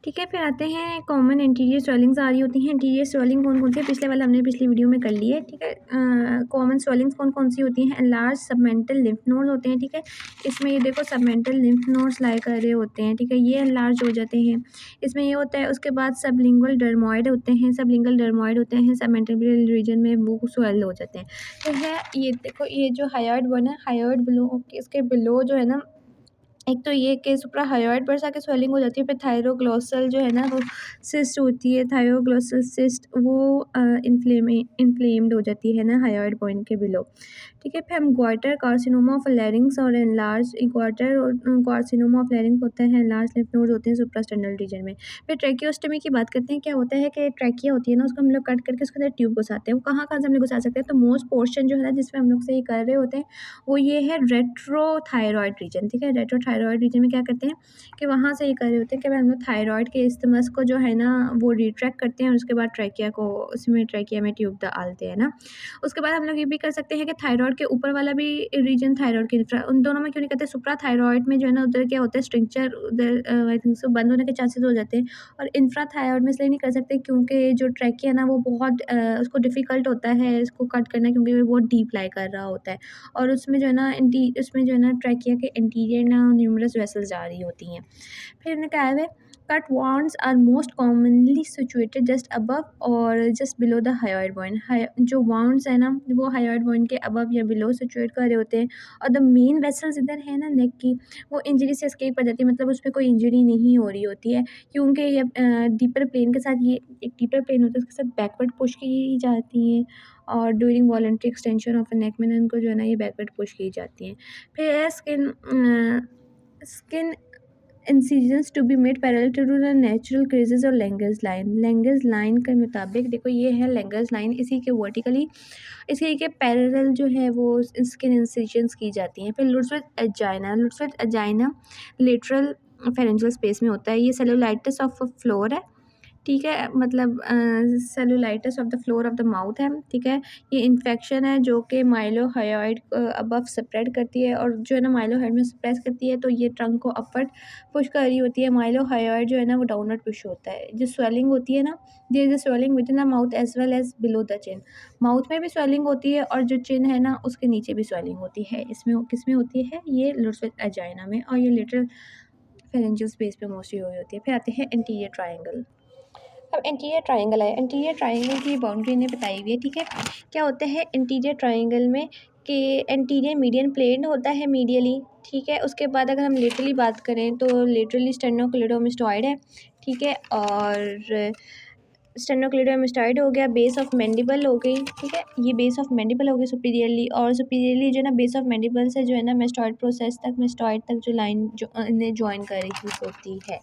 ठीक है, फिर आते हैं कॉमन इंटीरियर स्वेलिंग्स आ रही होती हैं। इंटीरियर स्वेलिंग कौन-कौन सी है, पिछले वाला हमने पिछली वीडियो में कर ली है, ठीक है। कॉमन स्वेलिंग्स कौन-कौन सी होती हैं, एनलार्ज सबमेंटल लिम्फ नोड्स होते हैं, ठीक है। इसमें ये देखो सबमेंटल लिम्फ नोड्स लाई कर रहे होते हैं, ठीक है, ये एनलार्ज हो जाते हैं। इसमें ये होता है, उसके बाद सबलिंगुअल डर्मोइड होते हैं, सबलिंगुअल डर्मोइड होते हैं, सबमेंटल रीजन में वो स्वेल हो जाते हैं। तो है ये देखो, ये जो हायोइड बना है, हायोइड बिलो इसके बिलो जो है ना, एक तो ये कि सुप्राहायोइड पर जाके स्वेलिंग हो जाती है, फिर थायरोग्लोसल जो है ना वो सिस्ट होती है, थायरोग्लोसल सिस्ट वो इन्फ्लेम्ड हो जाती है ना हायोइड पॉइंट के बिलो, ठीक है। फिर हम ग्वाटर कार्सिनोमा ऑफ लैरिंग्स और एनलार्ज ग्वाटर और कार्सिनोमा ऑफ लैरिंग्स होता है, एनलार्ज लिम्फ नोड्स होते हैं सुप्रास्टेनल रीजन में। फिर ट्रैकियोस्टमी की बात करते हैं। क्या होता है कि ट्रैकिया होती है ना, उसको हम लोग कट करके उसके अंदर ट्यूब घुसाते हैं। वो कहाँ से हम लोग घुसा सकते हैं, तो मोस्ट पोर्शन जो है ना जिसमें हम लोग सही कर रहे होते हैं वो ये है रेट्रोथायरॉयड रीजन, ठीक है। रेट्रोथायरॉयड रीजन में क्या करते हैं कि वहाँ से ये कर रहे होते हैं कि भाई हम लोग थायरॉयड के इस्तमस को जो है ना वो रिट्रैक्ट करते हैं और उसके बाद ट्रैकिया को उसमें ट्रैकिया में ट्यूब डालते हैं ना। उसके बाद हम लोग ये भी कर सकते हैं कि थायरॉयड के ऊपर वाला भी रीजन थायरॉयड के इंफ्रा, उन दोनों में क्यों नहीं करते, सुप्रा थायरॉयड में जो है ना उधर क्या होता है स्ट्रक्चर उधर आई थिंक सो बंद होने के चांसेस हो जाते हैं। और इंफ्रा थायरॉयड में इसलिए नहीं कर सकते क्योंकि जो ट्रैकिया है ना वो बहुत उसको डिफ़िकल्ट होता है इसको कट करना, क्योंकि वो बहुत डीप लाई कर रहा होता है। और उसमें जो है ना उसमें जो है ना ट्रैकिया के इंटीरियर ना न्यूमरस वेसल्स जा रही होती हैं। फिर इन्हें क्या है, cut wounds are most commonly situated just above और just below the hyoid bone. जो वाउंड्स है ना वो हायोइड बॉइंट के अबव या बिलो सिचुएट कर रहे होते हैं। और द मेन वेसल्स इधर है ना नेक की, वो इंजरी से एस्केप कर जाती है, मतलब उसमें कोई इंजरी नहीं हो रही होती है, क्योंकि ये डीपर प्लेन के साथ, ये एक डीपर प्लेन होता है उसके साथ बैकवर्ड पुश की जाती हैं। और during voluntary extension of neck में इनको जो है ना ये बैकवर्ड पुश की जाती हैं। फिर skin incisions to be made parallel to the natural creases और लैंगर्स लाइन। लैंगर्स लाइन के मुताबिक देखो ये है लैंगर्स लाइन, इसी के वर्टिकली इसी के पैरेलल जो है वो स्किन इंसिजन्स की जाती हैं। फिर लुट्सविथ एजाइना, लुट्सविथ एजाइना लेटरल फेरेंजियल स्पेस में होता है। ये सेलुलाइटिस ऑफ फ्लोर है, ठीक है, मतलब cellulitis of the floor of the mouth है, ठीक है। ये इन्फेक्शन है जो कि माइलोहायोइड अबव स्प्रेड करती है, और जो है ना माइलोहायोइड में स्प्रेस करती है तो ये ट्रंक को अपवर्ड पुश कर रही होती है। माइलोहायोइड जो है ना वो डाउनवर्ड पुश होता है। जो स्वेलिंग होती है ना, there is a swelling within the mouth as well as below the chin. Mouth में भी स्वेलिंग होती है और जो चिन है ना उसके नीचे भी स्वेलिंग होती है। इसमें किस में होती है, ये लुट्सविथ एजाइना में, और ये लिटरल फेरेंजियल स्पेस पे मोस्टली हुई होती है। फिर आते हैं इंटीरियर ट्राइंगल। अब इंटीरियर ट्राइंगल है, इंटीरियर ट्राइंगल की बाउंड्री इन्हें बताई हुई है, ठीक है। क्या होता है इंटीरियर ट्राइंगल में कि इंटीरियर मीडियन प्लेन होता है मीडियली, ठीक है। उसके बाद अगर हम लेटरली बात करें तो लेटरली स्टेनोक्लेडोमास्टॉइड है, ठीक है। और स्टेनोक्लेडोमास्टॉइड हो गया, बेस ऑफ मैंडिबल हो गई, ठीक है, ये बेस ऑफ मैंडिबल हो गई सुपीरियरली। और सुपीरियरली जो है ना बेस ऑफ मैंडिबल से जो है ना मेस्टॉइड प्रोसेस तक, मेस्टॉइड तक जो लाइन जो इन्हें ज्वाइन कर रही होती है,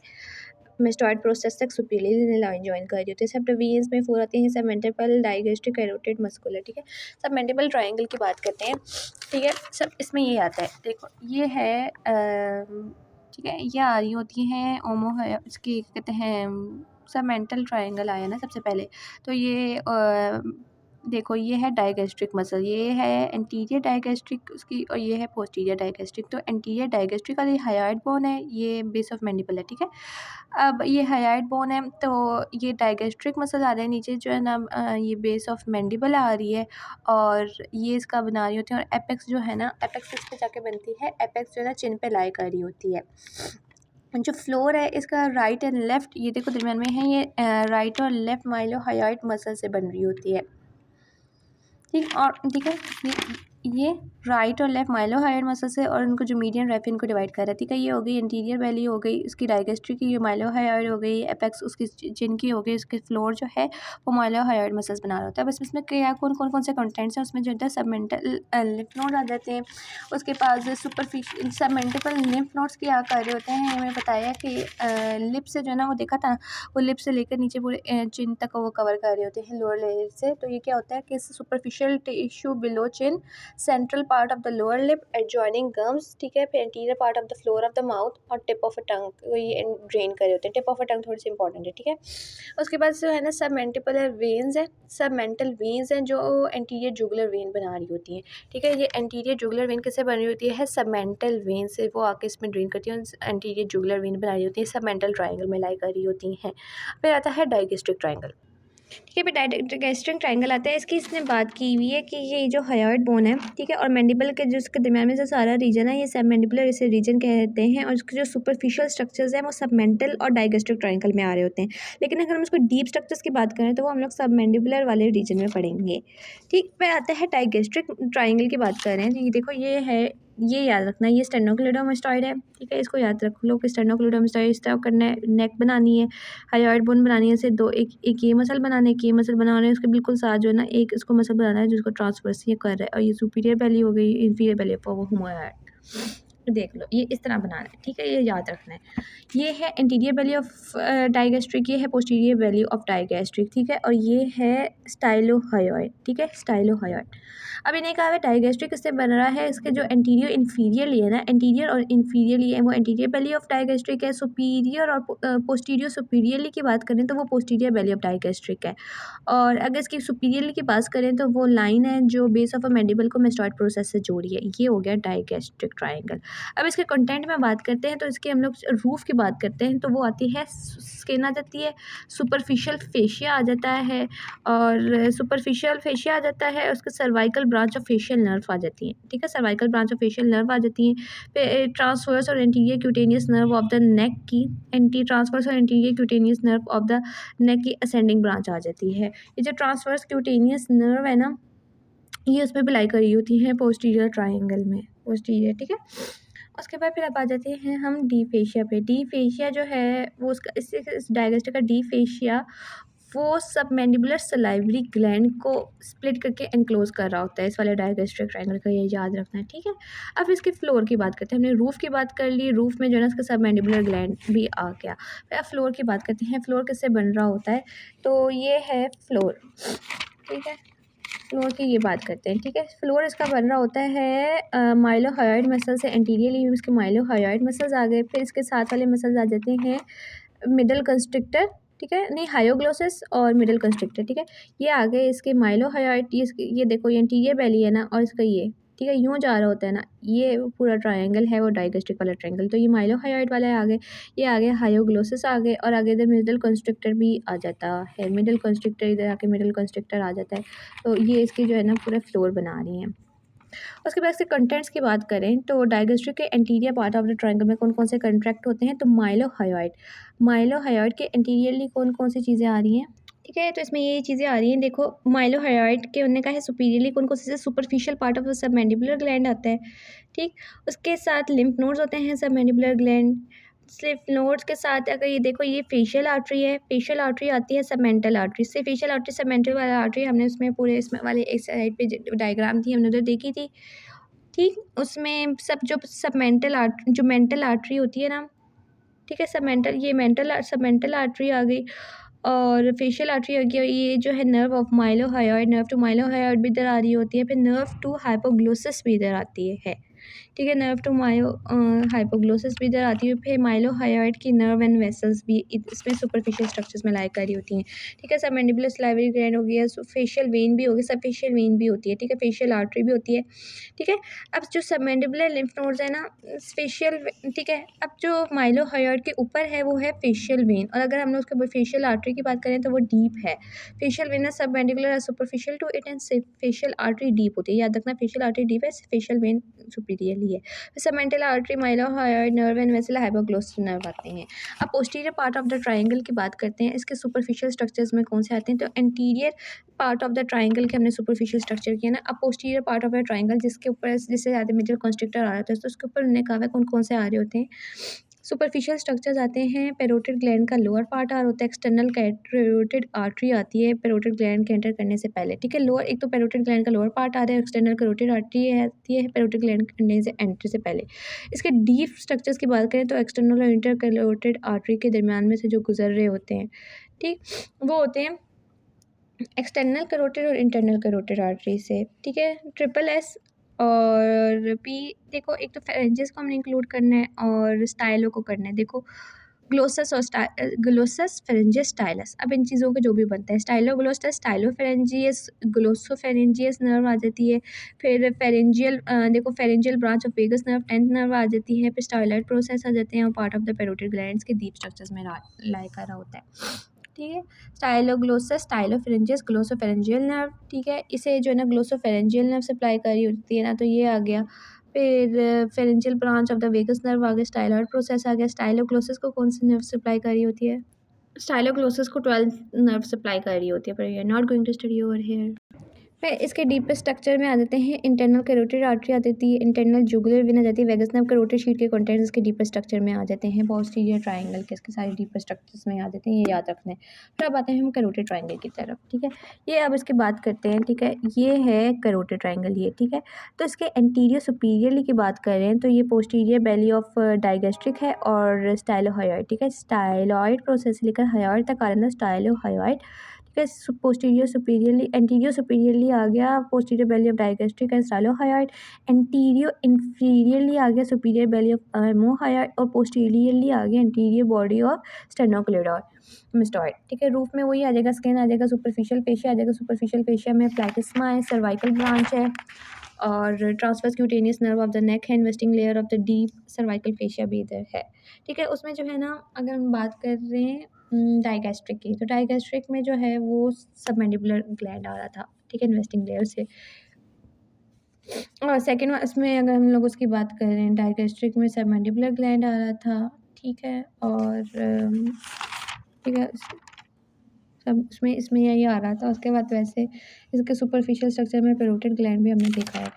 मेस्टॉइड प्रोसेस तक सुपीरियरली लाइन ज्वाइन कर रही होती है। सबडिवीजन्स में फोर आती हैं, सबमेंटिबल, डाइगेस्ट्रिक, कैरोटिड, मस्कुलर, ठीक है। सबमेंटिबल ट्राइंगल की बात करते हैं, ठीक है। सब इसमें ये आता है, देखो ये है ठीक है, ये आ रही होती हैं ओमो है इसकी कहते हैं सबमेंटल ट्राइंगल आया ना सबसे पहले, तो ये देखो ये है डाइगेस्ट्रिक मसल, ये है एंटीरियर डाइगेस्ट्रिक उसकी, और ये है पोस्टीरियर डाइगेस्ट्रिक। तो एंटीरियर डाइगेस्ट्रिक वाली हायोइड बोन है, ये बेस ऑफ मैंडिबल है, ठीक है। अब ये हायोइड बोन है तो ये डाइगेस्ट्रिक मसल आ रहा है नीचे जो है ना ये बेस ऑफ मैंडिबल आ रही है, और ये इसका बना रही होती है। और एपेक्स जो है ना, एपेक्स इस पे जाके बनती है, एपेक्स जो है ना चिन पे लाई कर रही होती है। जो फ्लोर है इसका राइट एंड लेफ्ट, ये देखो दरम्यान में है, ये राइट और लेफ्ट माइलोहायोइड मसल से बन रही होती है, ठीक। और ठीक है, ये राइट और लेफ्ट माइलोहायोइड मसल्स है, और इनको जो मीडियन रेफ इनको डिवाइड कर रहा है, ठीक है। ये हो गई इंटीरियर वैली, हो गई इसकी डाइगेस्ट्री की, ये माइलोहायोइड हो गई, एपेक्स उसकी चिन की हो गई, उसके फ्लोर जो है वो माइलोहायोइड मसल्स बना रहा होता है। बस इसमें क्या कौन कौन कौन से कंटेंट्स हैं, उसमें जो है सबमेंटल लिम्फ नोड आ जाते हैं। उसके पास सुपरफिशियल सबमेंटिबल लिम्फ नोड्स क्या कर रहे होते हैं, हमें बताया कि लिप से जो है ना वो देखा था, वो लिप से लेकर नीचे पूरे चिन तक वो कवर कर रहे होते हैं लोअर लेयर से। तो ये क्या होता है कि superficial tissue below chin central part of the lower lip, adjoining gums, ठीक है, फिर anterior part of the floor of the mouth और टिप ऑफ अ टंग, ये ड्रेन करे होते हैं। टिप ऑफ अ टंग थोड़ी सी इंपॉर्टेंट है, ठीक है। उसके बाद जो है ना सब मेंटिकुलर वेन्स है, सब मेंटल वेन्स हैं जो एंटीरियर जुगुलर वेन बना रही होती हैं, ठीक है। ये एंटीरियर जुगुलर वेन किससे बन रही होती है, सबमेंटल वेन से, वो आके इसमें ड्रेन करती हैं, एंटीरियर जुगुलर वेन बना रही होती है, सबमेंटल ट्रायंगल में लाई कर रही होती हैं। फिर आता है डाइगेस्ट्रिक ट्रायंगल, ठीक है। फिर डाइगेस्ट्रिक ट्रायंगल आता है, इसकी इसने बात की हुई है कि ये जो हायोइड बोन है, ठीक है, और मैंडिबल के जो इसके दरमियान में जो सारा रीजन है, ये सब मैंडिबुलर इसे रीजन कहते हैं, और इसके जो सुपरफिशियल स्ट्रक्चर्स हैं वो सबमेंटल और डाइगेस्ट्रिक ट्रायंगल में आ रहे होते हैं। लेकिन अगर हम इसको डीप स्ट्रक्चर्स की बात करें तो वो हम लोग सब मैंडिबुलर वाले रीजन में पढ़ेंगे, ठीक। फिर आता है डाइगेस्ट्रिक ट्रायंगल की बात करें तो ये देखो, ये है, ये याद रखना, ये स्टेनोक्लेडोमास्टॉइड है, ठीक है, इसको याद रख लो कि स्टेनोक्लेडोमास्टॉइड इस तरह करना है, नेक बनानी है, हायोइड बोन बनानी है, इसे दो, एक ये मसल बनाना है, एक ये मसल बनाना है, उसके बिल्कुल साथ जो है ना एक इसको मसल बनाना है जिसको ट्रांसवर्स ये कर रहा है, और ये सुपीरियर बेली हो गई, इंफीरियर बेली फॉर वो ह्यूमरॉइड, देख लो ये इस तरह बनाना है, ठीक है, ये याद रखना है। ये है इंटीरियर बेली ऑफ डाइगेस्ट्रिक, ये है पोस्टीरियर बेली ऑफ डाइगेस्ट्रिक, ठीक है, और ये है स्टाइलोहायोइड, ठीक है, स्टाइलोहायोइड। अब इन्हें कहा है डाइगेस्ट्रिक किससे बन रहा है, इसके जो एंटीरियर इंफीरियर लिए है ना, एंटीरियर और इंफीरियर लिए है वो एंटीरियर बेली ऑफ डाइगेस्ट्रिक है, सुपीरियर और पोस्टीरियर सुपीरियरली की बात करें तो वो पोस्टीरियर बेली ऑफ डाइगेस्ट्रिक है, और अगर इसकी सुपीरियरली की बात करें तो वो लाइन है जो बेस ऑफ अ मैंडिबल को मेस्टॉइड प्रोसेस से जोड़ी है, ये हो गया डाइगेस्ट्रिक ट्रायंगल। अब इसके कंटेंट में बात करते हैं तो इसके हम लोग रूफ की बात करते हैं तो वो आती है, स्किन आ जाती है, सुपरफिशियल फेशिया आ जाता है, और सुपरफिशियल फेशिया आ जाता है, उसके cervical branch of facial nerve आ जाती हैं, ठीक है, cervical branch of facial nerve आ जाती हैं। फिर ट्रांसवर्स और anterior cutaneous nerve of the neck की, एंटी ट्रांसवर्स और anterior cutaneous nerve of the neck की असेंडिंग ब्रांच आ जाती है। ये जो ट्रांसवर्स क्यूटेनियस नर्व है ना, ये उसमें भी लाई करी होती हैं पोस्टीरियर ट्रायंगल में, पोस्टीरियर, ठीक है। उसके बाद फिर अब आ जाते हैं हम डी फेशिया पे। डी फेशिया जो है वो उसका इस डायगेस्टिक का डी फेशिया वो सब मैंडिबुलर सलाइवरी ग्लैंड को स्प्लिट करके एनक्लोज कर रहा होता है, इस वाले डायगेस्ट्रिक ट्रायंगल का, ये याद रखना है, ठीक है। अब इसके फ्लोर की बात करते हैं, हमने रूफ की बात कर ली, रूफ में जो है ना इसका सब मैंडिबुलर ग्लैंड भी आ गया। फिर अब फ्लोर की बात करते हैं, फ्लोर किससे बन रहा होता है, तो ये है फ्लोर, ठीक है। फ्लोर की ये बात करते हैं, ठीक है। फ्लोर इसका बन रहा होता है माइलोहायोइड मसल से, एंटीरियरली इसके माइलोहायोइड मसल्स आ गए, फिर इसके साथ वाले मसल्स आ जाते हैं मिडल कंस्ट्रिक्टर, ठीक है, नहीं हायोग्लोसिस और मिडल कंस्ट्रिक्टर, ठीक है, ये आ गए इसके माइलोहायोइड, ये देखो ये इंटीरियर बेली है ना, और इसका ये, ठीक है, यूँ जा रहा होता है ना, ये पूरा ट्रायंगल है वो डाइगेस्ट्रिक वाला ट्रायंगल, तो ये माइलोहायोइड वाला आ गए, ये आ गए हायोग्लोसिस आ गए, और आगे इधर मिडल कंस्ट्रिक्टर भी आ जाता है, मिडल कंस्ट्रिक्टर इधर आके मिडल कंस्ट्रिक्टर आ जाता है, तो ये इसकी जो है ना पूरा फ्लोर बना रही हैं। उसके बाद इसके कंटेंट्स की बात करें तो डाइगेस्ट्रिक के anterior part of the triangle में कौन कौन से कंट्रैक्ट होते हैं, तो माइलोहायोइड, माइलोहायोइड के एंटीरियरली कौन कौन सी चीज़ें आ रही हैं, ठीक है, तो इसमें ये चीज़ें आ रही हैं, देखो माइलोहायोइड के उन्होंने कहा है सुपीरियरली कौन कौन से, सुपरफिशियल पार्ट ऑफ सब मैंडिबुलर ग्लैंड आता है, ठीक। उसके साथ लिम्फ नोड्स होते हैं सब मैंडिबुलर ग्लैंड, लिम्फ नोड्स के साथ अगर ये देखो ये फेशियल आर्टरी है, फेशियल आर्टरी आती है सबमेंटल आर्टरी से, फेशियल आर्टरी सबमेंटल वाला आर्टरी हमने उसमें पूरे इसमें वाले एक साइड पे डायग्राम थी हमने उधर देखी थी, ठीक। उसमें सब जो मेंटल आर्टरी होती है ना, ठीक है, सब मेंटल आर्टरी आ गई, और फेशियल आर्टरी आ गई, ये जो है नर्व ऑफ माइलोहायोइड, नर्व टू माइलोहायोइड भी इधर आ रही होती है, फिर नर्व टू हाइपोग्लोसिस भी इधर आती है, ठीक है, नर्व टू हाइपोग्लोसिस भी इधर आती है, फिर माइलोहायोइड की नर्व एंड वेसल्स भी इसमें सुपरफिशियल स्ट्रक्चर्स में लाई करी होती हैं, ठीक है। सब मैंडिबुलर सलाइवरी ग्लैंड हो गया, फेशियल वेन भी होगी, सब फेशियल वेन भी होती है, ठीक है, फेशियल आर्टरी भी होती है, ठीक है। अब जो सब मैंडिबुलर लिम्फ नोड्स है ना, फेशियल, ठीक है, अब जो माइलोहायोइड के ऊपर है वो है फेशियल वेन, और अगर हम लोग उसके फेशियल आर्टरी की बात करें तो वो डीप है, facial vein submandibular superficial to it and facial artery deep होती है, याद रखना फेशियल आर्टरी डीप है, फेशियल वेन सुपीरियरली है, submental artery mylohyoid nerve and vessel hypoglossal nerve आते हैं। अब posterior part of the triangle की बात करते हैं, इसके सुपरफिशियल स्ट्रक्चर्स में कौन से आते हैं, तो anterior part of the triangle के हमने सुपरफिशियल स्ट्रक्चर किया ना, अब posterior part of the triangle जिसके ऊपर जिससे ज़्यादा मिडल कंस्ट्रक्टर आ रहा था तो उसके ऊपर उन्होंने कहा है कौन कौन से आ रहे होते हैं, सुपरफिशियल स्ट्रक्चर्स आते हैं, पेरोटिड ग्लैंड का लोअर पार्ट आ रहा होता है, एक्सटर्नल कैरोटिड आर्टरी आती है पेरोटिड ग्लैंड के एंटर करने से पहले, ठीक है, लोअर एक तो पेरोटिड ग्लैंड का लोअर पार्ट आ रहा है, एक्सटर्नल कैरोटिड आर्टरी आती है पेरोटिड ग्लैंड करने से एंट्री से पहले। इसके डीप स्ट्रक्चर्स की बात करें तो एक्सटर्नल और इंटर कैरोटिड आर्टरी के दरमियान में से जो गुजर रहे होते हैं, ठीक, वो होते हैं एक्सटर्नल कैरोटिड और इंटरनल कैरोटिड आर्टरी से, ठीक है, ट्रिपल एस और भी देखो, एक तो फेरेंजियस को हमने इंक्लूड करना है और स्टाइलो को करना है। देखो ग्लोसस और ग्लोसस फेरेंजियस स्टाइलस, अब इन चीज़ों का जो भी बनता है, स्टाइलो ग्लोसस स्टाइलो फेरेंजियस ग्लोसो फेरेंजियस नर्व आ जाती है। फिर फेरेंजियल देखो pharyngeal branch of vagus nerve 10th nerve आ जाती है। फिर स्टाइलॉइड प्रोसेस आ जाते हैं और part of the parotid glands के डीप स्ट्रक्चर्स में लाई कर रहा होता है। ठीक है, स्टाइलोग्लोसस स्टाइलोफेरेंजियस ग्लोसोफेरेंजियल नर्व, ठीक है, इसे जो है ना ग्लोसोफेरेंजियल नर्व सप्लाई कर रही होती है ना, तो ये आ गया। फिर pharyngeal branch of the vagus nerve आ गया, स्टाइलॉइड प्रोसेस आ गया। स्टाइलोग्लोसस को कौन सी नर्व सप्लाई कर रही होती है? स्टाइलोग्लोसस को 12 नर्व सप्लाई कर रही होती है, पर you are not going to study over here. फिर इसके डीपेस्ट स्ट्रक्चर में आ जाते हैं। इंटरनल कैरोटिड आर्टरी आ जाती है, इंटरनल जुगुलर वेन आ जाती है, वेगस नर्व कैरोटिड शीट के कंटेंट्स इसके डीपेस्ट स्ट्रक्चर में आ जाते हैं। पोस्टीरियर ट्रायंगल के इसके सारे डीपेस्ट स्ट्रक्चर्स में आ जाते हैं, ये याद रखना है। फिर अब आते हैं हम कैरोटिड ट्रायंगल की तरफ, ठीक है। ये अब इसकी बात करते हैं, ठीक है, ये है कैरोटिड ट्रायंगल, ये ठीक है। तो इसके एंटीरियर सुपीरियरली की बात करें तो ये पोस्टीरियर बेली ऑफ डाइगेस्ट्रिक है और स्टाइलोहायोइड, ठीक है। स्टाइलॉइड प्रोसेस से लेकर हायोइड तक आ रहा है स्टाइलोहायोइड, ठीक है। पोस्टीरियर सुपीरियरली, एंटीरियर सुपीरियरली आ गया posterior belly of digastric and stylohyoid. Anterior inferiorly आ गया सुपीरियर बेली ऑफ एमोहायोइड और पोस्टीरियरली आ गया anterior body of sternocleidomastoid, ठीक है। रूफ में वही आ जाएगा, स्किन आ जाएगा, सुपरफिशियल फेशिया आ जाएगा, सुपरफिशियल फेशिया में प्लैटिस्मा है, सर्वाइकल ब्रांच है और transverse cutaneous nerve of the neck है, investing layer of the deep cervical fascia भी इधर है, ठीक है। उसमें जो है ना, अगर हम बात कर रहे हैं डाइगैस्ट्रिक की, तो डाइगैस्ट्रिक में जो है वो सबमैंडिबुलर ग्लैंड आ रहा था, ठीक है, इन्वेस्टिंग लेयर से। और सेकेंड इसमें अगर हम लोग उसकी बात कर रहे हैं, डाइगैस्ट्रिक में सबमैंडिबुलर ग्लैंड आ रहा था, ठीक है। और ठीक है, सब इसमें इसमें यही आ रहा था। उसके बाद वैसे इसके सुपरफिशियल स्ट्रक्चर में पैरोटिड ग्लैंड भी हमने देखा है,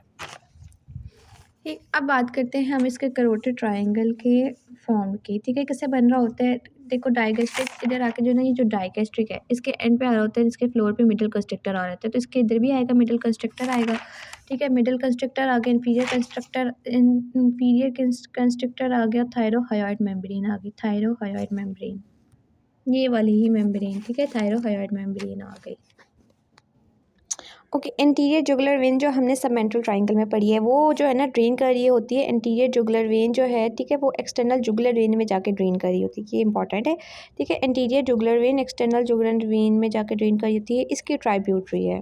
ठीक। अब बात करते हैं हम इसके कैरोटिड ट्रायंगल के फॉर्म की, ठीक है, कैसे बन रहा होता है। देखो डाइगेस्ट्रिक इधर आके जो ना, ये जो डाइगेस्ट्रिक है इसके एंड पे आ रहा होता है, इसके फ्लोर पे मिडिल कंस्ट्रक्टर आ रहा है, तो इसके इधर भी आएगा मिडिल कंस्ट्रक्टर आएगा, ठीक है। मिडिल कंस्ट्रक्टर आ गया, इंफीरियर कंस्ट्रक्टर आ गया, थायरोहायोइड मेम्ब्रेन आ गई, थायरोहायोइड मेम्ब्रेन, ये वाली ही मेम्ब्रेन, ठीक है, थायरोहायोइड मेम्ब्रेन आ गई। ओके, एंटीरियर जुगुलर वेन जो हमने सबमेंट्रल ट्रायंगल में पढ़ी है, वो जो है ना ड्रेन कर रही होती है। एंटीरियर जुगुलर वेन जो है, ठीक है, वो एक्सटर्नल जुगुलर वेन में जाके ड्रेन कर रही होती है, ये इंपॉर्टेंट है, ठीक है। Anterior jugular vein external jugular vein में जाके ड्रेन कर रही होती है, इसकी ट्राइब्यूटरी है,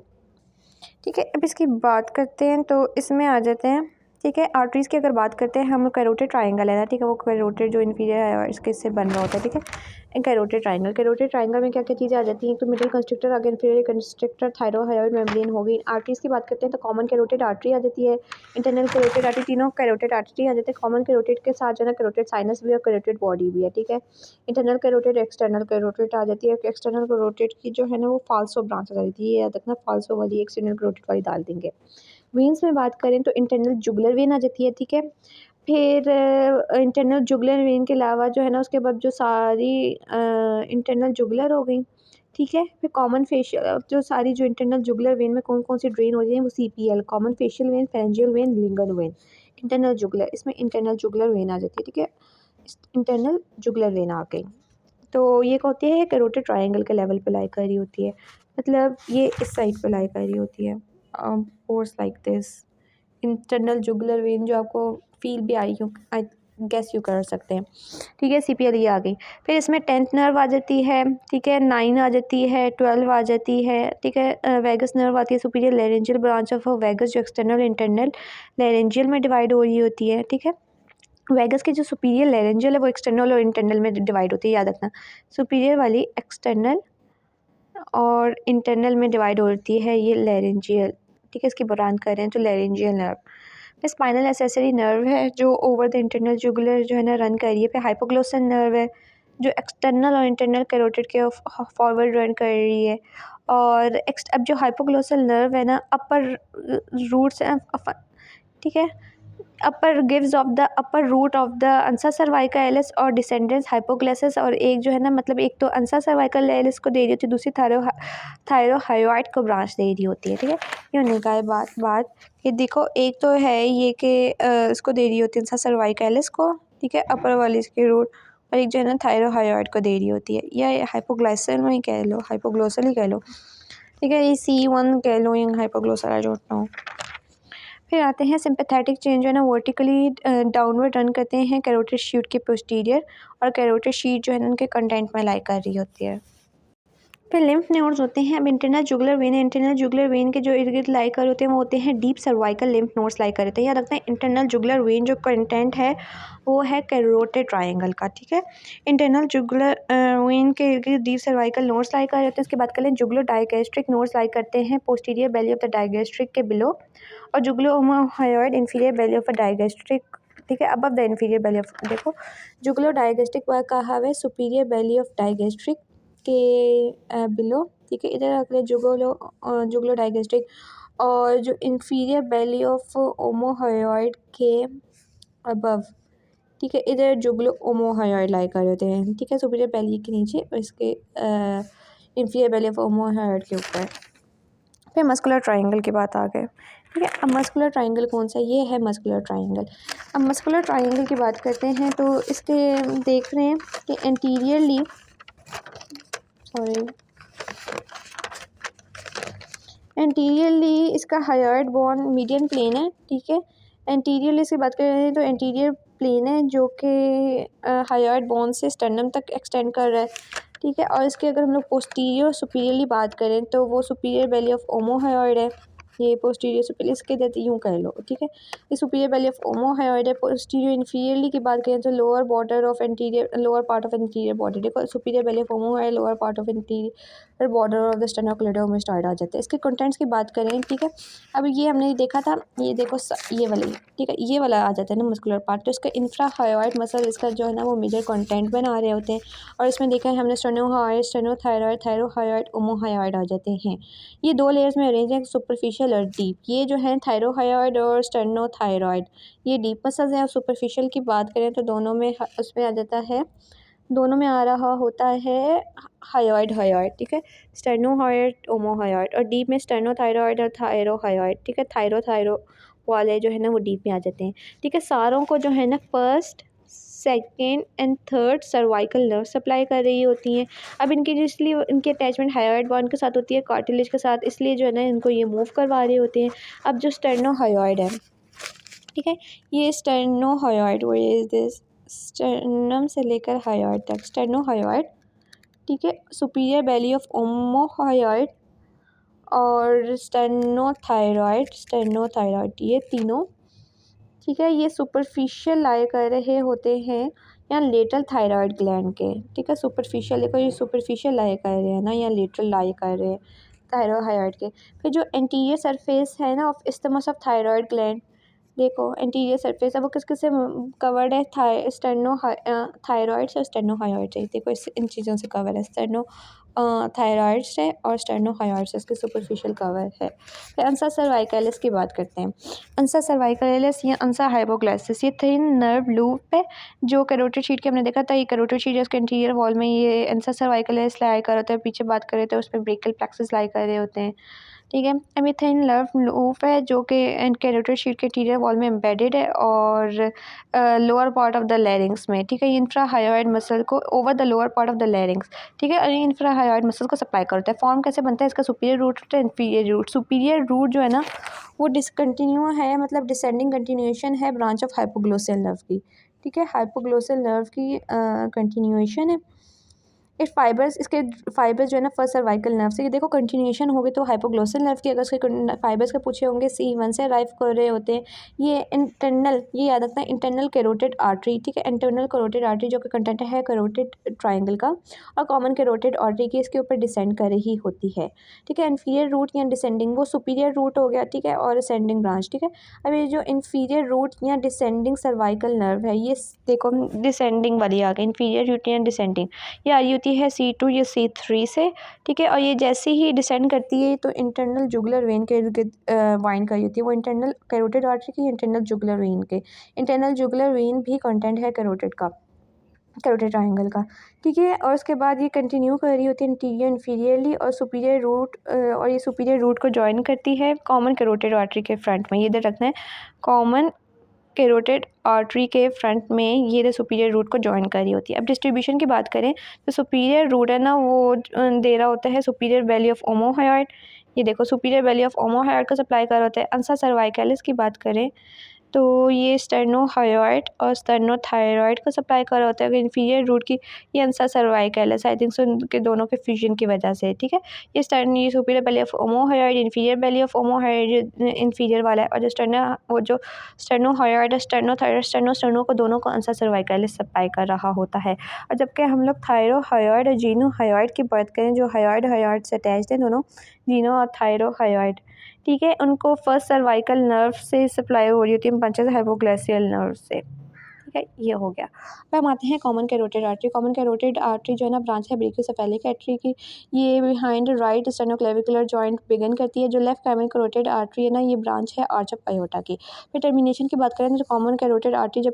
ठीक है। अब इसकी बात करते हैं तो इसमें आ जाते हैं, ठीक है। आर्टरीज़ की अगर बात करते हैं हम, कैरोटिड ट्रायंगल है ना, ठीक है, वो कैरोटिड जो इन्फीरियर है और इसके से बन रहा होता है, ठीक है। कैरोटिड ट्रायंगल में क्या क्या चीज़ें आ जाती हैं, तो मिडिल कंस्ट्रक्टर आ गया, इन्फीरियर कंस्ट्रक्टर, थायरोहायोइड मेम्ब्रेन हो गई। आर्टरीज़ की बात करते हैं तो कॉमन कैरोटिड आर्टरी आ जाती है, इंटरनल कैरोटिड आर्टरी, तीनों कैरोटिड आर्टरी आ जाते हैं। कॉमन कैरोटिड के साथ जो है ना कैरोटिड साइनस भी और कैरोटिड बॉडी भी है, ठीक है। इंटरनल कैरोटिड, एक्सटर्नल कैरोटिड आ जाती है। एक्सटर्नल कैरोटिड की जो है ना वो फाल्सो ब्रांच आ जाती है, ये याद रखना, फाल्सो वाली एक्सटर्नल कैरोटिड वाली डाल देंगे। वेन्स में बात करें तो इंटरनल जुगुलर वेन आ जाती है, ठीक है। फिर इंटरनल जुगुलर वेन के अलावा जो है ना, उसके बाद जो सारी इंटरनल जुगुलर हो गई, ठीक है। फिर कॉमन फेशियल, जो सारी जो इंटरनल जुगुलर वेन में कौन कौन सी ड्रेन हो रही है, वो CPL, common facial vein, pharyngeal when, lingual when. Internal jugular, इसमें इंटरनल जुगुलर वेन आ जाती है, ठीक है, इंटरनल जुगुलर वेन आ गई। तो ये क्या होती है, कैरोटिड ट्रायंगल के लेवल पे लाई कर रही होती है, मतलब ये इस साइड पे लाई कर रही होती है, pores like this. Internal jugular when जो आपको फील भी आई हो, आई गेस यू कर सकते हैं, ठीक है। CPL ये आ गई। फिर इसमें 10th नर्व आ जाती है, ठीक है, 9 आ जाती है, 12 आ जाती है, ठीक है। वेगस नर्व आती है, superior laryngeal branch of vagus, जो एक्सटर्नल इंटरनल लेरेंजियल में डिवाइड हो रही होती है, ठीक है। वेगस की जो सुपीरियर लेरेंजियल है वो एक्सटर्नल और इंटरनल में डिवाइड होती है, याद रखना। सुपीरियर वाली एक्सटर्नल और इंटरनल में डिवाइड होती है, ये लेरेंजियल, ठीक है। इसकी बात करें तो लेरेंजियल नर्व। फिर स्पाइनल एसेसरी नर्व है जो ओवर द इंटरनल जुगुलर जो है ना रन कर रही है। फिर हाइपोग्लोसल नर्व है जो एक्सटर्नल और इंटरनल कैरोटिड के फॉरवर्ड रन कर रही है। और अब जो हाइपोग्लोसल नर्व है ना, अपर रूट्स, ठीक है, upper gives off the upper root of the ansa cervical और डिसेंडेंट्स हाइपोग्लाइसिस, और एक जो है ना, मतलब एक तो अंसा सर्वाइकल एलिस को दे रही होती है, दूसरी थायरोहायोइड को ब्रांच दे रही होती है, ठीक है। ये होने का है बात कि देखो, एक तो है ये कि इसको दे रही होती है अंसा सर्वाइकल को, ठीक है, अपर वाली इसकी रूट, और एक जो है ना थायरोहायोइड को दे रही होती है, या हाइपोग्लाइसल में ही कह लो, हाइपोग्लोसल ही कह लो, ठीक है। ये C1 कह लो या हाइपोग्लोसल, आई डोंट नो। फिर आते हैं सिंपैथेटिक चेंज जो है ना वर्टिकली डाउनवर्ड रन करते हैं कैरोटिड शीट के पोस्टीरियर, और कैरोटिड शीट जो है ना उनके कंटेंट में लाई कर रही होती है। फिर लिम्फ नोड्स होते हैं। अब इंटरनल जुगुलर वेन है, इंटरनल जुगुलर वेन के जो इर्द गिर्द लाई कर होते हैं वो होते हैं डीप सर्वाइकल लिम्फ नोड्स लाई कर होते हैं। याद रखते हैं इंटरनल जुगुलर वेन जो कंटेंट है वो है कैरोटिड ट्रायंगल का, ठीक है। इंटरनल जुगुलर वेन के इर्द गिर्द डीप सर्वाइकल नोड्स लाई कर होते हैं। उसके बाद कर लें जुगुलो डायगैस्ट्रिक नोड्स लाई करते हैं posterior belly of the digastric के बिलो, और jugulo omohyoid inferior belly of the digastric, ठीक है, above the inferior belly of, देखो जुगलो डायगैस्ट्रिक कहा हुआ है सुपीरियर बेली ऑफ डायगैस्ट्रिक के बिलो, ठीक है। इधर अगले जुगलो डायगैस्ट्रिक, और जो इंफीरियर बेली ऑफ ओमोहायोइड के अबव, ठीक है, इधर जुगलो ओमोहायोइड लाई कर होते हैं, ठीक है, सुपीरियर बेली के नीचे और इसके इंफीरियर बेली ऑफ ओमोहायोइड के ऊपर। फिर मस्कुलर ट्रायंगल की बात आ गए, ठीक है। अब मस्कुलर ट्रायंगल कौन सा, ये है मस्कुलर ट्रायंगल। अब मस्कुलर ट्रायंगल की बात करते हैं तो इसके देख रहे हैं कि एंटीरियरली, सॉरी, एंटीरियरली इसका हायोइड बोन मीडियन प्लेन है, ठीक है। एंटीरियरली से बात कर रहे हैं तो एंटीरियर प्लेन है जो कि हायोइड बोन से स्टर्नम तक एक्सटेंड कर रहा है, ठीक है। और इसके अगर हम लोग पोस्टीरियर सुपीरियरली बात करें तो वो सुपीरियर बेली ऑफ ओमोहायोइड है, ये पोस्टीरियर सुपीरियर इसके देते यूँ कह लो, ठीक है। ये सुपीरियर बेली ऑफ ओमोहायोइड है। पोस्टीरियर इंफीरियरली की बात करें तो lower border of anterior, lower part of interior body, देखो superior belly of omohyoid, lower part of interior border of the sternocleidomastoid आ जाते हैं। इसके कंटेंट्स की बात करें, ठीक है। अब ये हमने देखा था, ये देखो ये वाली, ठीक है, ये वाला आ जाता है ना मस्कुलर पार्ट, तो इसका इंफ्राहायोइड मसल इसका जो है ना वो मेजर कंटेंट बना रहे होते हैं। और इसमें देखा है हमने स्टेनोहायोइड, स्टेनोथायरॉइड, थायरोहायोइड, ओमोहायोइड आ जाते हैं। ये दो लेयर्स में अरेंज है, सुपरफिशियल और डीप। ये जो है थायरोहायोइड और स्टेनोथायरॉइड ये डीप मसल्स हैं। और सुपरफिशियल की बात करें तो दोनों में उसमें आ जाता है, दोनों में आ रहा होता है हायोइड, ठीक है, स्टेनोहायोइड, ओमोहायोइड, और डीप में स्टेनोथायरॉइड और थायरोहायोइड, ठीक है। थायरो वाले जो है ना वो डीप में आ जाते हैं, ठीक है। सारों को जो है ना first, second and third cervical nerve supply कर रही होती हैं। अब इनकी इसलिए इनकी अटैचमेंट हायोइड बॉन्ड के साथ होती है, कार्टिलेज के साथ, इसलिए जो है ना इनको ये मूव करवा रहे होते हैं। अब जो स्टेनोहायोइड है, ठीक है, ये स्टेनोहायोइड, वो इज दिस स्टर्नम से लेकर हायोइड तक स्टेनोहायोइड, ठीक है। सुपीरियर बेली ऑफ ओमोहायोइड और स्टेनोथायरॉइड ये तीनों, ठीक है, ये सुपरफिशियल लाई कर रहे होते हैं या लेटरल थायराइड ग्लैंड के, ठीक है। सुपरफिशियल, देखो ये सुपरफिशियल लाई कर रहे हैं ना या लेटरल लाई कर रहे हैं थायरोहायोइड के। फिर जो एंटीरियर सरफेस है ना of isthmus of thyroid gland, देखो एंटीरियर सरफेस, अब वो किस किस से कवर्ड है, थायराइड से और स्टेनोहायोइड से, देखो इस इन चीज़ों से कवर है, थायराइड से और स्टेनोहायोइड से इसके सुपरफिशियल कवर है। फिर अंसा सर्वाइकलिस की बात करते हैं। अंसा सर्वाइकलिस या अंसा हाइपोग्लाइसिस ये थिन नर्व लूप है जो कैरोटिड शीट के हमने देखा था, ये कैरोटिड शीट जिसके इंटीरियर वॉल में ये अंसा सर्वाइकलिस लाई कर होता है। पीछे बात करें तो उसमें ब्रेकियल प्लेक्सस लाई कर रहे होते हैं, ठीक है। अब ये थिन नर्व लूप है जो कि कैरोटिड शीट के इंटीरियर वॉल में एम्बेडेड है और lower part of the larynx में, ठीक है। ये इंफ्राहायोइड मसल को over the lower part of the larynx, ठीक है, और ये इंफ्राहायोइड मसल को सप्लाई करता है। फॉर्म कैसे बनता है इसका, सुपीरियर रूट होता है, इंफीरियर रूट। सुपीरियर रूट जो है ना वो डिसकंटिन्यू है, मतलब डिसेंडिंग कंटिन्यूएशन है ब्रांच ऑफ हाइपोग्लोसल नर्व की, ठीक है, हाइपोग्लोसल नर्व की कंटिन्यूएशन है। इस फाइबर्स, इसके फाइबर्स जो है ना फर्स्ट सर्वाइकल नर्व से, ये देखो कंटिन्यूएशन होगी तो हाइपोग्लोसल नर्व की, अगर उसके फाइबर्स के पूछे होंगे C1 से अराइव कर रहे होते हैं। ये इंटरनल, ये याद रखना है, इंटरनल कैरोटिड आर्टरी, ठीक है, इंटरनल कैरोटिड आर्टरी जो कि कंटेंट है कैरोटिड ट्रायंगल का और कॉमन कैरोटिड आर्टरी की, इसके ऊपर डिसेंड कर रही होती है, ठीक है। इन्फीरियर रूट या डिसेंडिंग वो सुपीरियर रूट हो गया, ठीक है, और असेंडिंग ब्रांच, ठीक है। अब ये जो इन्फीरियर रूट या डिसेंडिंग सर्वाइकल नर्व है, ये देखो डिसेंडिंग वाली आ गई, इन्फीरियर रूट या डिसेंडिंग, ये आई होती है C2 या C3 से, ठीक है। और ये जैसे ही डिसेंड करती है तो इंटरनल जुगुलर वेन के इर्द गिर्द वाइंड कर होती है, वो इंटरनल कैरोटिड आर्टरी की, इंटरनल जुगुलर वेन के। इंटरनल जुगुलर वेन भी कंटेंट है कैरोटिड का, कैरोटिड ट्रायंगल का, ठीक है। और उसके बाद ये कंटिन्यू कर रही होती है इंटीरियर इन्फीरियरली और सुपीरियर रूट, और ये सुपीरियर रूट को ज्वाइन करती है कॉमन कैरोटिड आर्टरी के फ्रंट में, ये इधर रखना है, कॉमन कैरोटिड आर्टरी के फ्रंट में ये सुपीरियर रूट को ज्वाइन कर रही होती है। अब डिस्ट्रीब्यूशन की बात करें तो सुपीरियर रूट है ना वो दे रहा होता है सुपीरियर बेली ऑफ ओमोहायोइड, ये देखो सुपीरियर बेली ऑफ ओमोहायड को सप्लाई कर रहा होता है। अंसा सर्वाइकलिस की बात करें तो ये स्टेरनोहायोइड और स्टेरनोथायरॉइड को सप्लाई कर रहा होता है। इन्फीरियर रूट की ये अंसा सर्वाइकलिस आई थिंक सो के दोनों के फ्यूजन की वजह से, ठीक है। ये superior belly of omohyoid, inferior belly of omohyoid inferior वाला है, और जो स्टेरनोहायोइड और स्टेरनोथायरॉइड स्टेरनो को दोनों को अंसा सर्वाइकलिस सप्लाई कर रहा होता है। और जबकि हम लोग थायरोहायोइड और जीनोहायोइड की बात करें, जो हायोइड से अटैच्ड है दोनों, जीनो और थायरोहायोइड, ठीक है, उनको फर्स्ट सर्वाइकल नर्व से सप्लाई हो रही होती है पंचेस हाइपोग्लाइसियल नर्व से, ठीक है। ये हो गया। अब हम आते हैं common carotid artery. Common carotid artery जो है ना ब्रांच है ब्रेकियोसेफेलिक आर्टरी की। ये बिहाइंड राइट स्टेनोक्लेविकुलर जॉइंट बिगिन करती है। जो लेफ्ट कॉमन कैरोटिड आर्टरी है ना, ये ब्रांच है आर्च ऑफ आयोटा की। फिर टर्मिनेशन की बात करें तो कॉमन कैरोटिड आर्टरी जब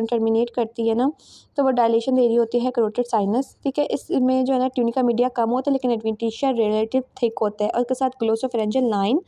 टर्मिनेट करती है ना, तो वो डायलेशन दे रही होती है कैरोटिड साइनस, ठीक है। इसमें जो है ना ट्यूनिका मीडिया कम होता है, लेकिन एडवेंटिशिया रिलेटिव थिक होता है, और उसके साथ ग्लोसोफेरेंजियल लाइन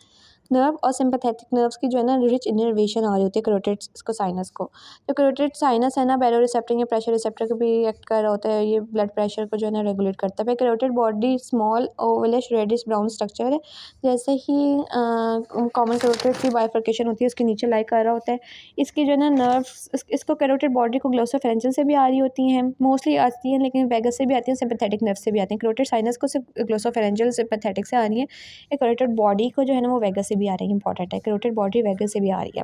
नर्व और सिंपैथेटिक नर्व्स की जो है ना रिच इनर्वेशन आ रही होती है कैरोटिड को साइनस को। जो कैरोटिड साइनस है ना, बैरो रिसेप्टर या प्रेशर रिसेप्टर को भी एक्ट कर रहा होता है। ये ब्लड प्रेशर को जो है ना रेगुलेट करता है। फिर carotid body small ovalish reddish brown structure है। जैसे ही कॉमन कैरोटिड की बाइफर्केशन होती है, उसके नीचे लाई कर रहा होता है। इसकी जो है ना नर्व्स इसको कैरोटिड बॉडी को ग्लोसोफेरेंजियल से भी आ रही होती हैं, मोस्टली आती हैं, लेकिन वेगस से भी आती हैं, सिंपैथेटिक नर्व से भी आती हैं। कैरोटिड साइनस को सिर्फ ग्लोसोफेरेंजियल सिंपैथेटिक से आ रही है। एक कैरोटिड बॉडी को जो है ना वो वेगस से भी आ रही है, इंपॉर्टेंट है। कैरोटिड बॉडी वेगस से भी आ रही है,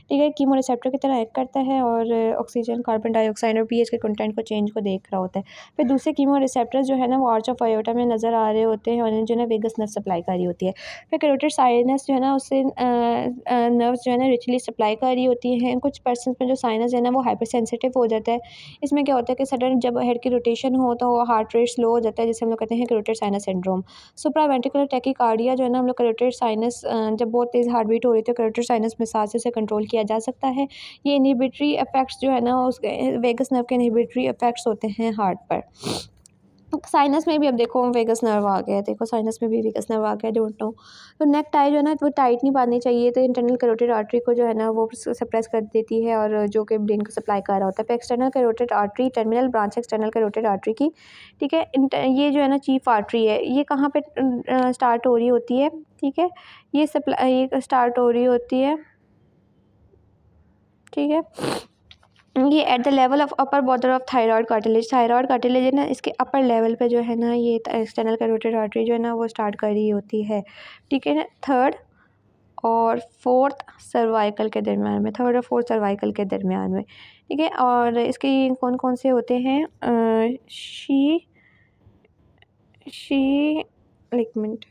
ठीक है। कीमो रिसेप्टर की तरह एक्ट करता है और ऑक्सीजन, कार्बन डाइऑक्साइड और पीएच के कंटेंट को चेंज को देख रहा होता है। फिर दूसरे कीमो रिसेप्टर्स जो है ना वो आर्च ऑफ आयोटा में नज़र आ रहे होते हैं, और जो है ना वेगस नर्व सप्लाई कर रही होती है। फिर कैरोटिड साइनस जो है ना उससे नर्व्स जो है ना रिचली सप्लाई कर रही होती हैं। कुछ पर्सन में जो साइनस है ना वो हाइपर सेंसिटिव हो जाता है। इसमें क्या होता है कि सडन जब हेड की रोटेशन हो तो हार्ट रेट स्लो हो जाता है, जिसे हम लोग कहते हैं carotid sinus syndrome. Supraventricular tachycardia जो है ना हम लोग कैरोटिड साइनस जब बहुत तेज़ हार्ट बीट हो रही है तो कैरोटिड साइनस मसाज से कंट्रोल किया जा सकता है। ये इनहिबिटरी इफेक्ट्स जो है ना उसके वेगस नर्व के इनहिबिटरी इफेक्ट्स होते हैं हार्ट पर। साइनस में भी अब देखो वेगस नर्व आ गया है, देखो साइनस में भी वेगस नर्व आ गया, डोंट नो। तो नेक टाई जो है ना वो टाइट नहीं बांधनी चाहिए, तो इंटरनल कैरोटिड आर्टरी को जो है ना वो सप्रेस कर देती है, और जो कि ब्रेन को सप्लाई कर रहा होता है। फिर external carotid artery terminal branch external carotid artery की, ठीक है। ये जो है ना चीफ आर्टरी है, ये कहाँ पे स्टार्ट हो रही होती है, ठीक है। ये स्टार्ट हो रही होती है, ठीक है। ये at the level of upper border of thyroid cartilage है ना, इसके अपर लेवल पे जो है ना ये एक्सटर्नल कैरोटिड आर्टरी जो है ना वो स्टार्ट कर रही होती है, ठीक है ना। थर्ड और फोर्थ सर्वाइकल के दरमियान में, थर्ड और फोर्थ सर्वाइकल के दरमियान में, ठीक है। और इसके कौन कौन से होते हैं, शी एक मिनट,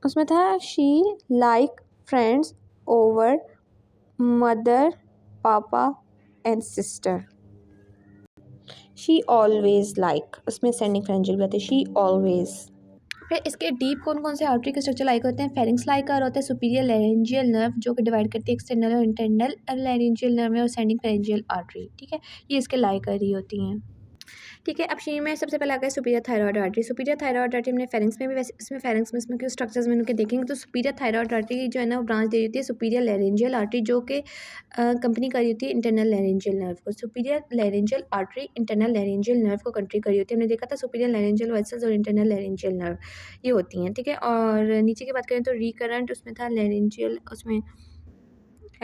उसमें था she like friends over mother पापा and sister. She always like, उसमें सेंडिंग फ्रेंजिल भी आते हैं, शी ऑलवेज। फिर इसके डीप कौन कौन से आर्टरी के स्ट्रक्चर लाइक होते हैं, फेरिंग्स लाइक और होता है सुपीरियर लैरिंजियल नर्व जो कि डिवाइड करती है एक्सटर्नल और इंटरनल लैरिंजियल नर्व में, और सेंडिंग फ्रेंजियल आर्टरी, ठीक है। ये इसके लाइक कर रही होती हैं, ठीक है। अब शी में सबसे पहले आ गया superior thyroid artery. Superior thyroid artery हमने फेरिंग्स में भी, वैसे इसमें फेरिंग्स में इसमें क्यों स्ट्रक्चर्स में उनके देखेंगे तो सुपीरियर थायराइड आर्टरी जो है ना वो ब्रांच दे देती है सुपीरियर लैरिंजियल आर्टरी, जो कि कंपनी करी होती है इंटरनल लैरिंजियल नर्व को। Superior laryngeal artery internal laryngeal nerve को कंट्री करी होती है। हमने देखा था सुपीरियर लैरिंजियल वेसल्स और इंटरनल लैरिंजियल नर्व ये होती हैं, ठीक है। और नीचे की बात करें तो रिकरेंट उसमें था लैरिंजियल, उसमें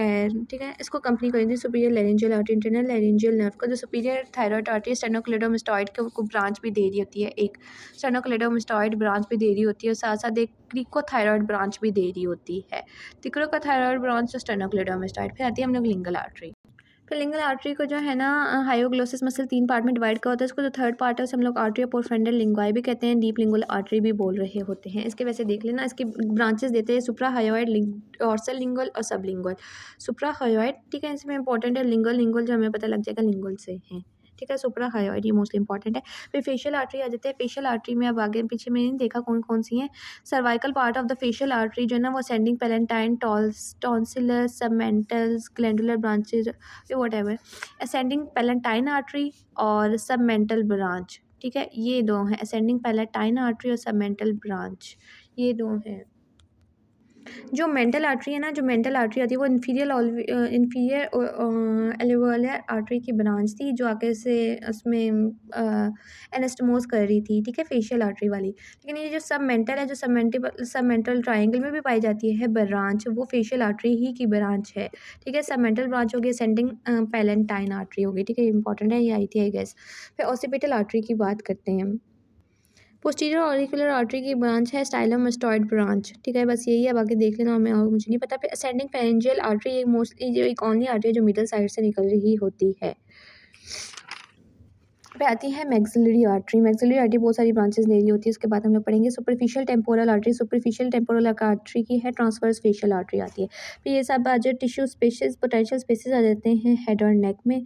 ठीक है। इसको कंपनी करी थी superior laryngeal artery internal laryngeal nerve को। जो सुपीरियर थायराइड आर्टरी स्टेनोक्लेडोमास्टॉइड को ब्रांच भी दे रही होती है, एक स्टेनोक्लेडोमास्टॉइड ब्रांच भी दे रही होती है, और साथ साथ एक क्रिकोथायराइड ब्रांच भी दे रही होती है। क्रिकोथायराइड ब्रांच तो स्टेनोक्लेडोमास्टॉइड। फिर आती है हम लोग लिंगल आर्टरी। फिर लिंगल आर्टरी को जो है ना हायोग्लोसिस मसल 3 पार्ट में डिवाइड कर होता है। इसको जो थर्ड पार्ट है उसे हम लोग आर्टरी ऑफ पोरफेंडल लिंगवाई भी कहते हैं, डीप लिंगुअल आर्टरी भी बोल रहे होते हैं। इसके वैसे देख लेना, इसके ब्रांचेस देते हैं सुप्रा हायोइड, डॉर्सल लिंगुअल और सब लिंगुअल। सुप्रा हायोइड, ठीक है, इसमें इंपॉर्टेंट है लिंगुअल, लिंगुअल जो हमें पता लग जाएगा लिंगुअल से है, ठीक है। सुप्रा हायोइड ये मोस्टली इंपॉर्टेंट है। फिर फेशियल आर्टरी आ जाते हैं। फेशियल आर्टरी में अब आगे पीछे में नहीं देखा कौन कौन सी हैं। Cervical part of the facial artery जो है ना वो ascending palatine, tonsillar, submentals, glandular branches, whatever, ascending palatine artery और सबमेंटल ब्रांच, ठीक है। ये दो हैं, असेंडिंग पैलेंटाइन आर्टरी और सबमेंटल ब्रांच, ये दो हैं। जो मेंटल आर्टरी है ना, जो मेंटल आर्टरी आती है वो इन्फीरियर एल्वियोलर आर्टरी की ब्रांच थी जो आगे से उसमें एनास्टोमोस कर रही थी, ठीक है, फेशियल आर्टरी वाली। लेकिन ये जो सब मेंटल ट्रायंगल में भी पाई जाती है ब्रांच, वो फेशियल आर्टरी ही की ब्रांच है, ठीक है। सब मेंटल ब्रांच हो गई असेंडिंग पैलेंटाइन आर्टरी हो गई, ठीक है, इंपॉर्टेंट है, ये आई थी आई गेस। फिर ऑसिपिटल आर्टरी की बात करते हैं हम। पोस्टीरियर ऑरिकुलर आर्टरी की ब्रांच है स्टाइलोमास्टॉइड ब्रांच, ठीक है, बस यही है, बाकी देख लेना, हमें और मुझे नहीं पता। फिर असेंडिंग फेरेंजियल आर्टरी एक मोस्टली जो एक ओनली आर्टरी है जो मिडल साइड से निकल रही होती है। पे आती है मैक्सिलरी आर्टरी। मैक्सिलरी आर्टरी बहुत सारी ब्रांचेस ले रही होती है, उसके बाद हम लोग पढ़ेंगे superficial temporal artery. Superficial temporal artery की है ट्रांसवर्स फेशियल आर्टरी आती है। फिर ये सब जो टिश्यू स्पेसेस पोटेंशियल स्पेसेस आ जाते हैं हेड और नेक में,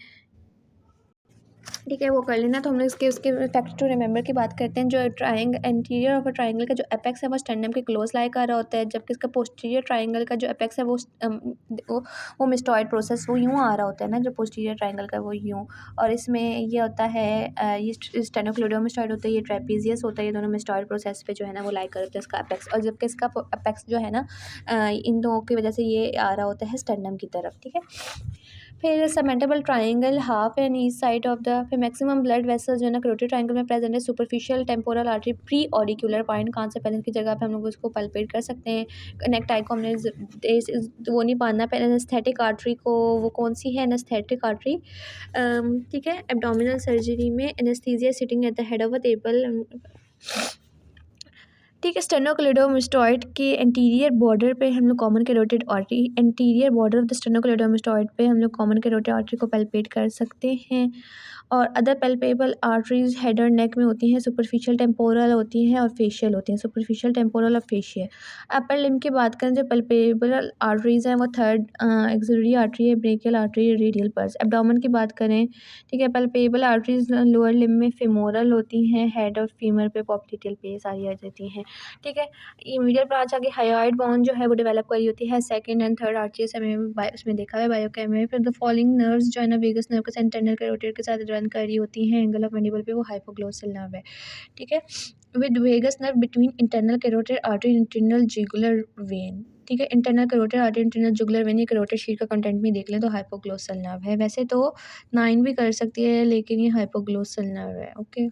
ठीक है, वो कर लेना। तो हम लोग इसके उसके फैक्ट टू रिमेंबर की बात करते हैं। जो एंटीरियर ऑफ अ ट्रायंगल का जो एपेक्स है वो स्टेरनम के क्लोज लाई कर रहा होता है, जबकि इसका पोस्टीरियर ट्रायंगल का जो एपेक्स है वो मिस्टॉइड प्रोसेस वो यूँ आ रहा होता है ना, जो पोस्टीरियर ट्रायंगल का वो यूँ। और इसमें ये होता है ये स्टेनोक्लेडोन मिस्टॉइड होता है, ये ट्रेपीजियस होता है, ये दोनों मिस्टॉइड प्रोसेस पे जो है ना वो लाई कर होता है इसका एपेक्स। और जबकि इसका एपेक्स जो है ना इन दोनों की वजह से ये आ रहा होता है स्टेरनम की तरफ, ठीक है। फिर submental triangle half and east side of the, फिर मैक्सिमम ब्लड वेसल्स जो है ना करोटिड ट्रायंगल में प्रेजेंट है। Superficial temporal artery pre auricular point कहाँ से पहले की जगह पे हम लोग उसको पल्पेट कर सकते हैं। नेकटाई को हमने वो नहीं बांधना, पहले एनेस्थेटिक आर्टरी को, वो कौन सी है एनेस्थेटिक आर्टरी, ठीक है। एब्डोमिनल सर्जरी में anaesthesia sitting at the head of a table, ठीक है। स्टेनोक्लेडोमास्टॉइड के एंटीरियर बॉर्डर पे हम लोग common carotid artery, anterior border of the sternocleidomastoid पे हम लोग कॉमन कैरोटिड आर्टरी को पैल्पेट कर सकते हैं। और अदर पैल्पेबल आर्टरीज हेड और नेक में होती हैं, सुपरफिशियल टेम्पोरल होती हैं और फेशियल होती हैं, सुपरफिशियल टेम्पोरल और फेशियल। अपर लिम्ब की बात करें जो पैल्पेबल आर्टरीज हैं वो थर्ड एक्सिलरी आर्टरी है, brachial artery, radial pulse. Abdomen की बात करें, ठीक है, पैल्पेबल आर्टरीज लोअर लिम्ब में फेमोरल होती हैं, हेड और फीमर पे पॉप्लिटियल पे सारी आ जाती हैं, ठीक है। ये मीडियल ब्रांच आगे हायोइड बोन जो है वो डेवलप करी होती है सेकंड एंड थर्ड आर्चेस हमें उसमें देखा है बायोकेम में। फिर द फॉलोइंग नर्व्स जो है ना वेगस नर्व के इंटरनल कैरोटिड के साथ रन कर रही होती हैं, एंगल ऑफ मैंडिबल पे वो हाइपोग्लोसल नर्व है, ठीक है। With vagus nerve between internal carotid artery internal jugular vein, ठीक है। Internal carotid artery internal jugular vein, ये कैरोटिड शीट का कंटेंट भी देख लें तो हाइपोग्लोसल नर्व है। वैसे तो 9 भी कर सकती है लेकिन ये हाइपोग्लोसल नर्व है, ओके।